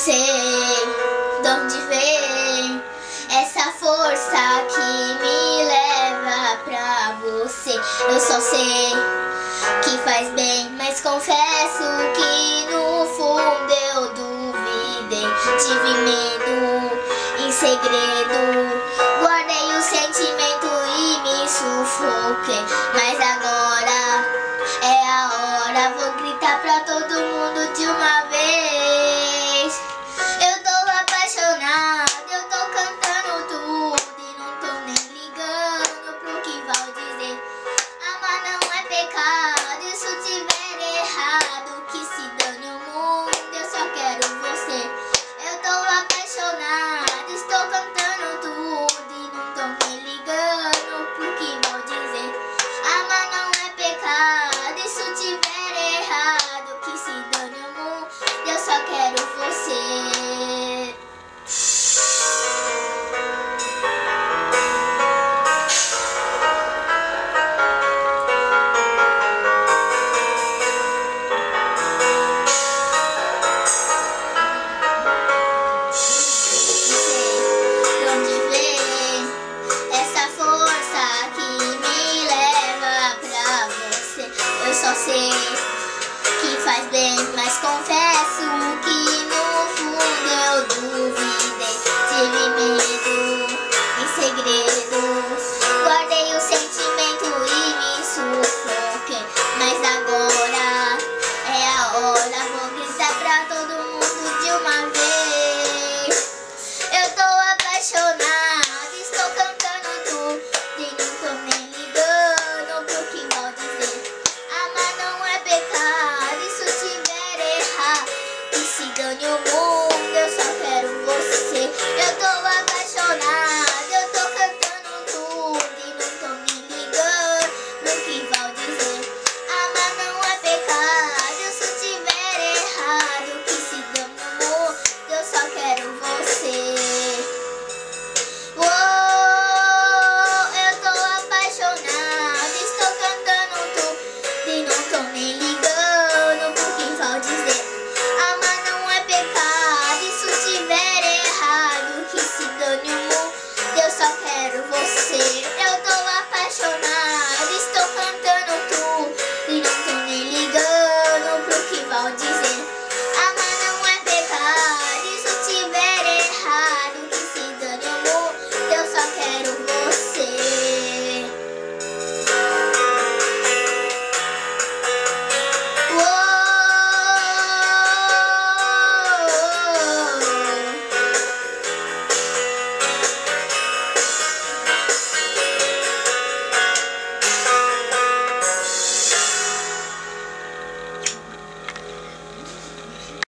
sei de onde vem essa força que me leva pra você. Eu só sei que faz bem, mas confesso que no fundo eu duvidei. Tive medo em segredo, guardei o sentimento e me sufoquei. Mas agora é a hora, vou gritar pra todo mundo de